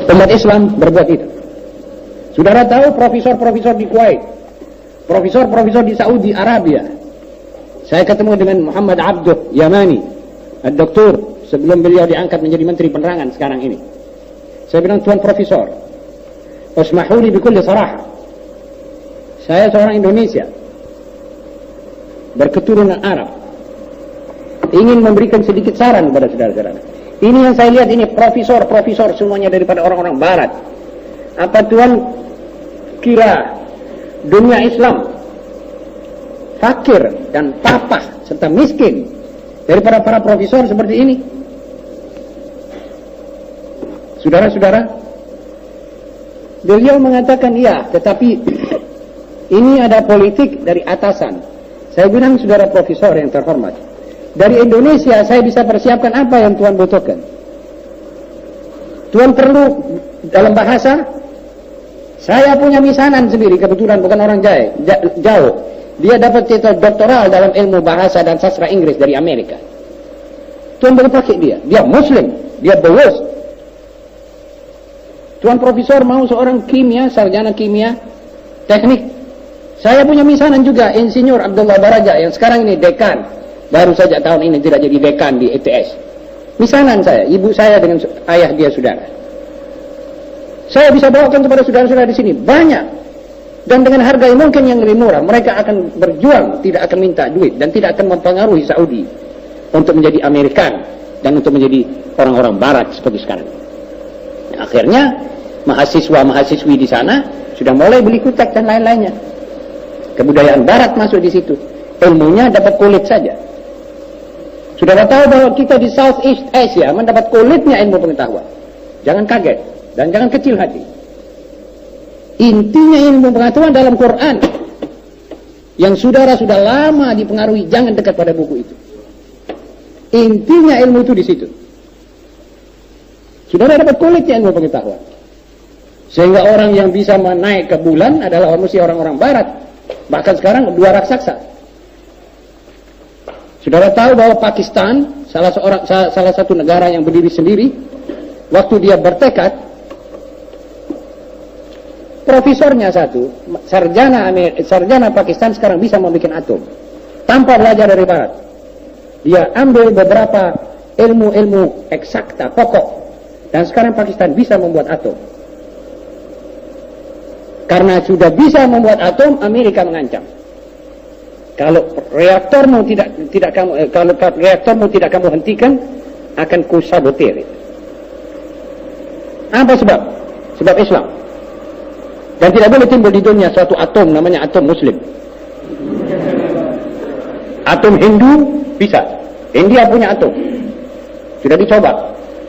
Umat Islam berbuat itu. Saudara tahu profesor-profesor di Kuwait, profesor-profesor di Saudi Arabia. Saya ketemu dengan Muhammad Abduh Yamani, doktor, sebelum beliau diangkat menjadi Menteri Penerangan sekarang ini. Saya bilang, Tuan Profesor, usmahuli bikulli sarah, saya seorang Indonesia berketurunan Arab, ingin memberikan sedikit saran kepada saudara-saudara. Ini yang saya lihat, ini profesor-profesor semuanya daripada orang-orang barat. Apa Tuan kira dunia Islam fakir dan papah serta miskin daripada para profesor seperti ini? Saudara-saudara, beliau mengatakan iya, tetapi ini ada politik dari atasan. Saya bilang, saudara profesor yang terhormat, dari Indonesia saya bisa persiapkan apa yang Tuan butuhkan. Tuan perlu dalam bahasa, saya punya misanan sendiri, kebetulan bukan orang jauh. Dia dapat titel doktoral dalam ilmu bahasa dan sastra Inggris dari Amerika. Tuan boleh pakai dia. Dia Muslim, dia bos. Tuan Profesor mau seorang kimia, sarjana kimia, teknik. Saya punya misanan juga, Insinyur Abdullah Baraja yang sekarang ini dekan. Baru saja tahun ini tidak jadi dekan di ETS. Misanan saya, ibu saya dengan ayah dia saudara. Saya bisa bawakan kepada saudara-saudara di sini banyak, dan dengan harga yang mungkin yang lebih murah. Mereka akan berjuang, tidak akan minta duit dan tidak akan mempengaruhi Saudi untuk menjadi Amerikan dan untuk menjadi orang-orang Barat seperti sekarang. Akhirnya mahasiswa-mahasiswi di sana sudah mulai beli kutek dan lain-lainnya. Kebudayaan Barat masuk di situ. Ilmunya dapat kulit saja. Sudah tahu bahwa kita di Southeast Asia mendapat kulitnya ilmu pengetahuan. Jangan kaget dan jangan kecil hati. Intinya ilmu pengetahuan dalam Quran. Yang saudara sudah lama dipengaruhi, jangan dekat pada buku itu. Intinya ilmu itu di situ. Saudara dapat kulitnya ilmu pengetahuan. Sehingga orang yang bisa menaik ke bulan adalah mesti orang-orang Barat. Bahkan sekarang dua raksasa. Saudara tahu bahwa Pakistan, salah satu negara yang berdiri sendiri, waktu dia bertekad, profesornya satu, sarjana Pakistan sekarang bisa membuat atom tanpa belajar dari Barat. Dia ambil beberapa ilmu-ilmu eksakta pokok, dan sekarang Pakistan bisa membuat atom. Karena sudah bisa membuat atom, Amerika mengancam. Kalau reaktormu tidak kamu hentikan, akan kusabotir. Apa sebab? Sebab Islam. Dan tidak boleh timbul di dunia suatu atom namanya atom Muslim. Atom Hindu bisa. India punya atom. Sudah dicoba.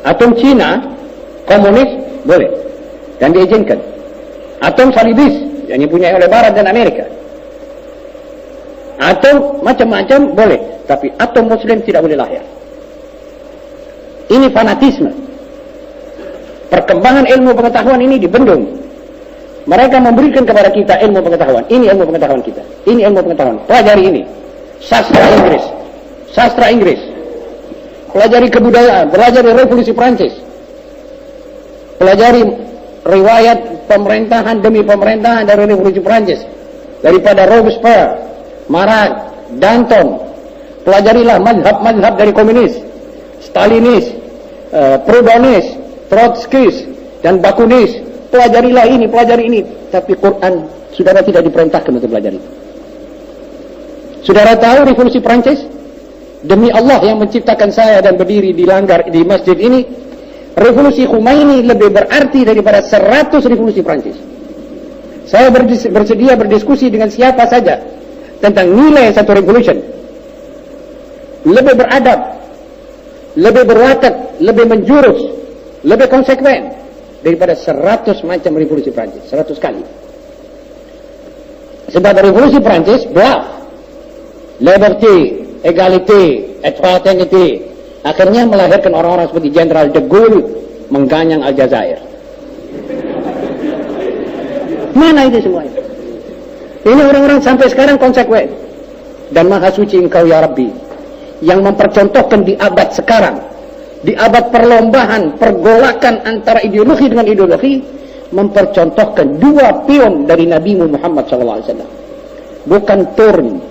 Atom Cina, komunis, boleh. Dan diizinkan. Atom salibis yang dipunyai oleh Barat dan Amerika. Atom macam-macam boleh, tapi atom Muslim tidak boleh lahir. Ini fanatisme. Perkembangan ilmu pengetahuan ini dibendung. Mereka memberikan kepada kita ilmu pengetahuan. Ini ilmu pengetahuan kita. Ini ilmu pengetahuan. Pelajari ini. Sastra Inggris. Pelajari kebudayaan. Pelajari revolusi Prancis. Pelajari riwayat pemerintahan demi pemerintahan dari revolusi Prancis. Daripada Robespierre, Marat, Danton. Pelajarilah mazhab-mazhab dari komunis, Stalinis, Proudhonis, Trotskis, dan Bakunis. Pelajarilah ini, pelajari ini. Tapi Quran, saudara tidak diperintahkan untuk pelajari. Saudara tahu revolusi Prancis? Demi Allah yang menciptakan saya dan berdiri di langgar di masjid ini, revolusi Khomeini lebih berarti daripada 100 revolusi Prancis. Saya bersedia berdiskusi dengan siapa saja tentang nilai satu revolution. Lebih beradab, lebih berwatak, lebih menjurus, lebih konsekuen daripada 100 macam revolusi Prancis, 100 kali. Sebab revolusi Prancis, bluff, liberty, equality, fraternity, akhirnya melahirkan orang-orang seperti Jenderal de Gaulle mengganyang Aljazair. Mana itu semua itu? Ini orang-orang sampai sekarang konsekuen. Dan maha suci engkau ya Rabbi, yang mempercontohkan di abad sekarang di abad perlombaan, pergolakan antara ideologi dengan ideologi, mempercontohkan dua pion dari Nabi Muhammad SAW. Bukan turn,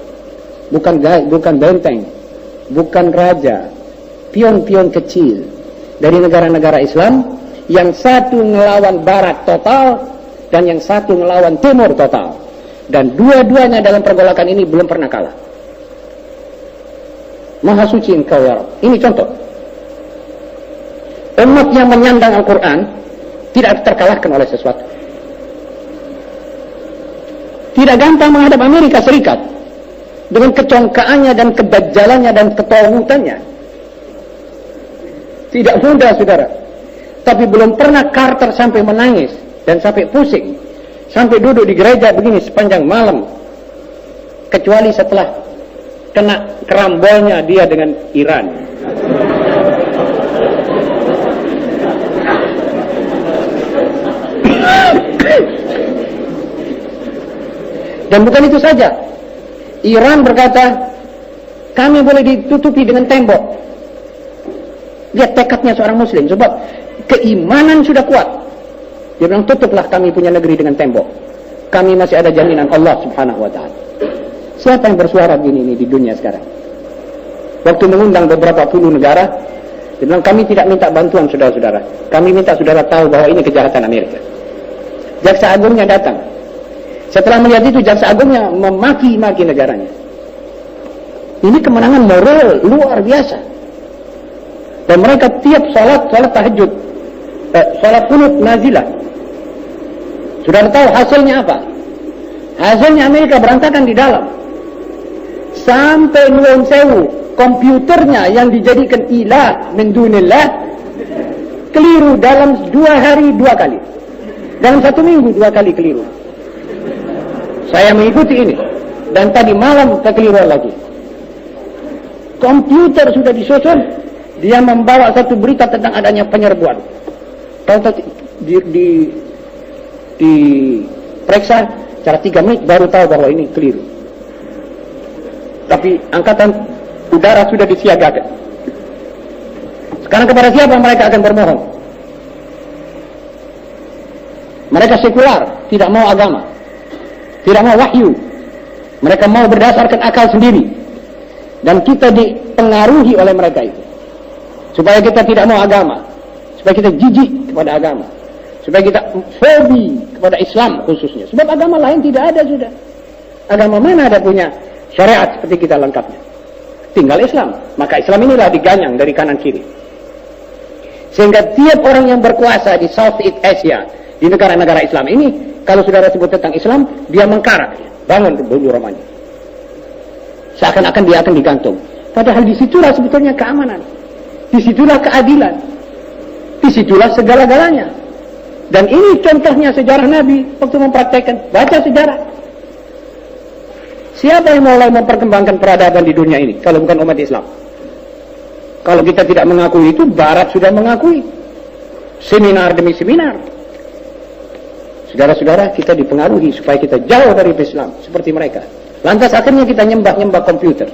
bukan benteng, bukan raja, pion-pion kecil dari negara-negara Islam, yang satu ngelawan Barat total dan yang satu ngelawan Timur total, dan dua-duanya dalam pergolakan ini belum pernah kalah. Maha suci engkau ya Rabb. Ini contoh umat yang menyandang Al-Quran tidak terkalahkan oleh sesuatu. Tidak gampang menghadap Amerika Serikat dengan kecongkaannya dan kedajjalannya dan ketawutannya. Tidak mudah, saudara. Tapi belum pernah Carter sampai menangis dan sampai pusing, sampai duduk di gereja begini sepanjang malam, kecuali setelah kena kerambolnya dia dengan Iran. Dan bukan itu saja, Iran berkata kami boleh ditutupi dengan tembok. Lihat tekadnya seorang muslim, sebab keimanan sudah kuat. Dia bilang tutuplah kami punya negeri dengan tembok, kami masih ada jaminan Allah subhanahu wa ta'ala. Siapa yang bersuara begini di dunia sekarang? Waktu mengundang beberapa puluh negara, dia bilang kami tidak minta bantuan saudara-saudara, kami minta saudara tahu bahwa ini kejahatan Amerika. Jaksa Agungnya datang. Setelah melihat itu, Jaksa Agungnya memaki-maki negaranya. Ini kemenangan moral luar biasa. Dan mereka tiap salat tahajud, salat qunut nazilah. Sudah tahu hasilnya apa? Hasilnya Amerika berantakan di dalam. Sampai nuwun sewu, komputernya yang dijadikan ilah min dunillah keliru dalam 2 hari 2 kali. Dalam 1 minggu 2 kali keliru. Saya mengikuti ini, dan tadi malam kekeliruan lagi. Komputer sudah disusun, dia membawa satu berita tentang adanya penyerbuan. Kalau diperiksa secara 3 menit baru tahu bahwa ini keliru. Tapi angkatan udara sudah disiagakan. Sekarang kepada siapa mereka akan bermohon? Mereka sekular, tidak mau agama, tidak mau wahyu. Mereka mau berdasarkan akal sendiri. Dan kita dipengaruhi oleh mereka itu, supaya kita tidak mau agama, supaya kita jijik kepada agama, supaya kita fobi kepada Islam khususnya. Sebab agama lain tidak ada sudah. Agama mana ada punya syariat seperti kita lengkapnya? Tinggal Islam. Maka Islam inilah diganyang dari kanan kiri. Sehingga tiap orang yang berkuasa di Southeast Asia, di negara-negara Islam ini, kalau saudara sebut tentang Islam, dia mengkarak, bangun bulu romanya. Seakan-akan dia akan digantung. Padahal disitulah sebetulnya keamanan, disitulah keadilan, disitulah segala-galanya. Dan ini contohnya sejarah Nabi waktu mempraktekkan. Baca sejarah. Siapa yang mulai memperkembangkan peradaban di dunia ini kalau bukan umat Islam? Kalau kita tidak mengakui itu, Barat sudah mengakui. Seminar demi seminar. Saudara-saudara, kita dipengaruhi supaya kita jauh dari Islam seperti mereka. Lantas akhirnya kita nyembah-nyembah komputer.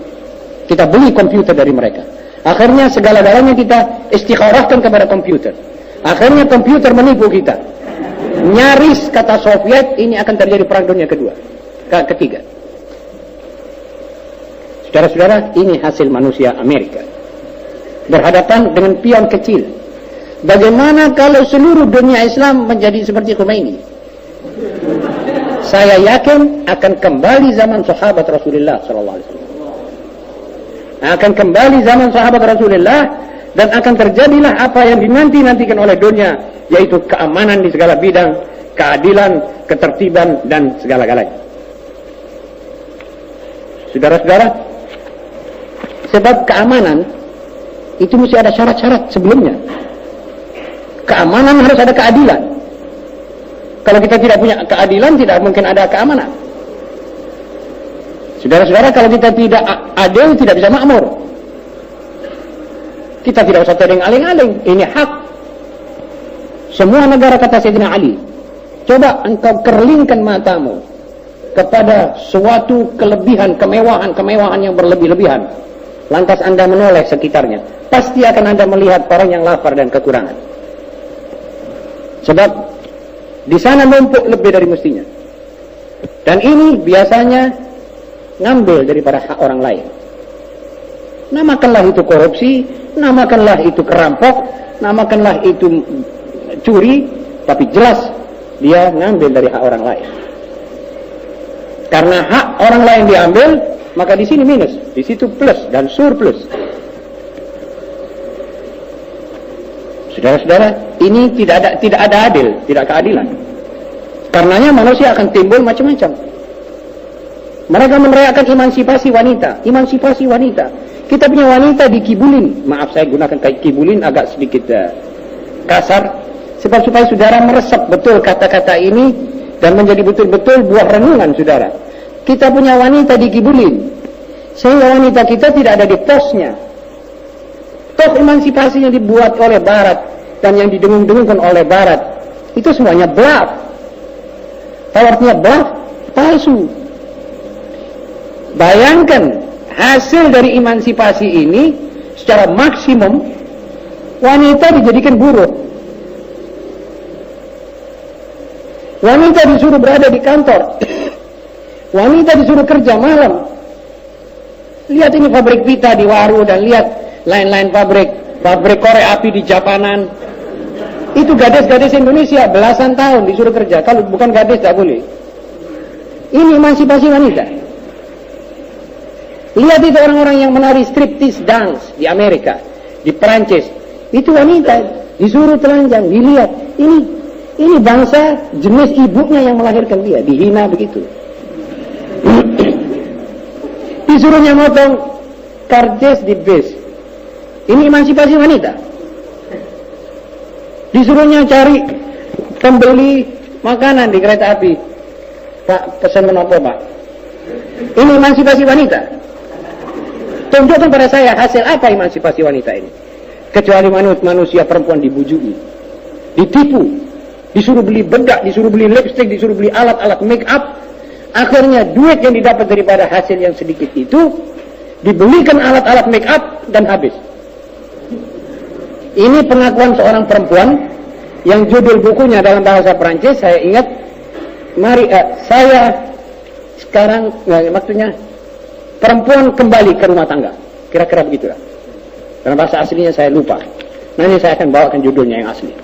Kita beli komputer dari mereka. Akhirnya segala-galanya kita istikharahkan kepada komputer. Akhirnya komputer menipu kita. Nyaris kata Soviet ini akan terjadi perang dunia ketiga. Saudara-saudara, ini hasil manusia Amerika berhadapan dengan pion kecil. Bagaimana kalau seluruh dunia Islam menjadi seperti Khomeini? Saya yakin akan kembali zaman sahabat Rasulullah SAW. Akan kembali zaman sahabat Rasulullah, dan akan terjadilah apa yang dinanti-nantikan oleh dunia, yaitu keamanan di segala bidang, keadilan, ketertiban, dan segala-galanya. Saudara-saudara, sebab keamanan itu mesti ada syarat-syarat sebelumnya. Keamanan harus ada keadilan. Kalau kita tidak punya keadilan, tidak mungkin ada keamanan. Saudara-saudara, kalau kita tidak adil, tidak bisa makmur. Kita tidak usah tering aling-aling. Ini hak. Semua negara, kata Sayyidina Ali, coba engkau kerlingkan matamu kepada suatu kelebihan, kemewahan yang berlebih-lebihan. lantas Anda menoleh sekitarnya, pasti akan Anda melihat orang yang lapar dan kekurangan. Sebab di sana numpuk lebih dari mestinya. Dan ini biasanya ngambil daripada hak orang lain. Namakanlah itu korupsi, namakanlah itu kerampok, namakanlah itu curi, tapi jelas dia ngambil dari hak orang lain. Karena hak orang lain diambil, maka di sini minus, di situ plus dan surplus. Saudara-saudara, ini tidak ada adil, tidak keadilan. Karenanya manusia akan timbul macam-macam. Mereka meneriakkan emansipasi wanita, emansipasi wanita. Kita punya wanita dikibulin. Maaf, saya gunakan kibulin agak sedikit kasar, sebab supaya saudara meresap betul kata-kata ini dan menjadi betul-betul buah renungan saudara. Kita punya wanita dikibulin, sehingga wanita kita tidak ada di posnya. Toh emansipasinya dibuat oleh Barat dan yang didengung-dengungkan oleh Barat itu semuanya bluff. Tahu artinya bluff? Palsu. Bayangkan hasil dari emansipasi ini secara maksimum, wanita dijadikan buruh. Wanita disuruh berada di kantor. Wanita disuruh kerja malam. Lihat ini pabrik pita di Waru dan lihat lain-lain pabrik korek api di Japanan. Itu gadis-gadis Indonesia belasan tahun disuruh kerja. Kalau bukan gadis tak boleh. Ini emansipasi wanita. Lihat itu orang-orang yang menari striptease dance di Amerika, di Perancis. Itu wanita disuruh telanjang, dilihat. Ini bangsa jenis ibunya yang melahirkan dia, dihina begitu. Disuruhnya motong karcis di bis. Ini emansipasi wanita. Disuruhnya cari pembeli makanan di kereta api. Pak, pesan menopo Pak. Ini emansipasi wanita. Tunjukkan pada saya hasil apa emansipasi wanita ini. Kecuali manusia perempuan dibujuki, ditipu, disuruh beli bedak, disuruh beli lipstick, disuruh beli alat-alat make up. Akhirnya duit yang didapat daripada hasil yang sedikit itu dibelikan alat-alat make up dan habis. Ini pengakuan seorang perempuan yang judul bukunya dalam bahasa Perancis, saya ingat, saya sekarang, maksudnya perempuan kembali ke rumah tangga, kira-kira begitulah. Dalam bahasa aslinya saya lupa. Nanti saya akan bawakan judulnya yang asli,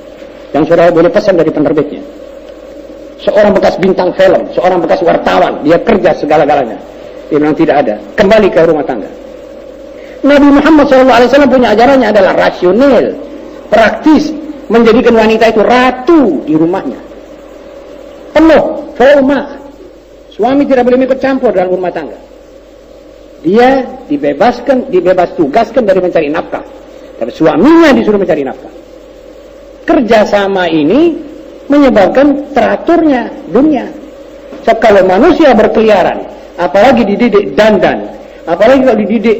yang saudara boleh pesan dari penerbitnya. Seorang bekas bintang film, seorang bekas wartawan, dia kerja segala-galanya. Dia bilang tidak ada, kembali ke rumah tangga. Nabi Muhammad SAW punya ajarannya adalah rasional, praktis, menjadikan wanita itu ratu di rumahnya. Penuh, faumah. Suami tidak boleh ikut campur dalam rumah tangga. Dia dibebas tugaskan dari mencari nafkah. Tapi suaminya disuruh mencari nafkah. Kerjasama ini menyebabkan teraturnya dunia. So, kalau manusia berkeliaran, apalagi dididik dandan, apalagi kalau dididik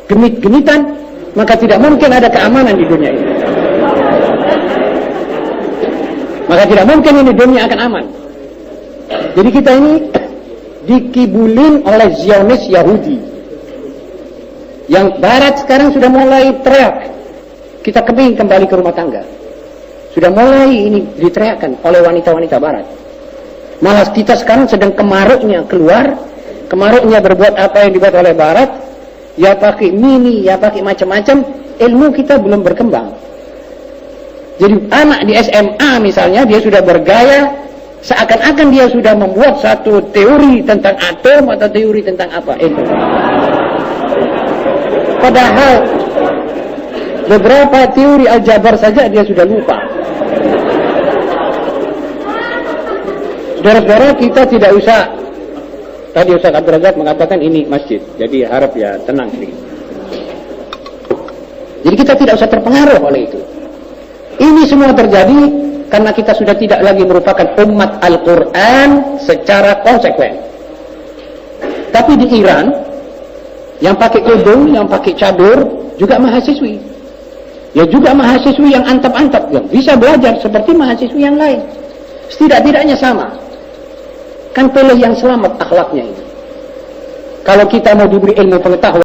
genit-genitan, maka tidak mungkin ada keamanan di dunia ini. Maka tidak mungkin ini dunia akan aman. Jadi kita ini dikibulin oleh Zionis Yahudi. Yang Barat sekarang sudah mulai teriak, kita kepingin kembali ke rumah tangga. Sudah mulai ini diteriakkan oleh wanita-wanita Barat. Malah kita sekarang sedang kemaruknya keluar, kemaruknya berbuat apa yang dibuat oleh Barat, ya pakai mini, ya pakai macam-macam, ilmu kita belum berkembang. Jadi anak di SMA misalnya, dia sudah bergaya, seakan-akan dia sudah membuat satu teori tentang atom atau teori tentang apa itu. Padahal beberapa teori aljabar saja dia sudah lupa. Saudara-saudara, kita tidak usah, tadi Ustaz Abdul Razak mengatakan ini masjid, jadi harap ya tenang sedikit. Jadi kita tidak usah terpengaruh oleh itu. Ini semua terjadi karena kita sudah tidak lagi merupakan umat Al-Quran secara konsekuen. Tapi di Iran, yang pakai kerudung, yang pakai cadur, juga mahasiswi. Ya juga mahasiswi yang antap-antap, yang bisa belajar seperti mahasiswi yang lain. Setidak-tidaknya sama. Kan pilih yang selamat akhlaknya ini. Kalau kita mau diberi ilmu pengetahuan,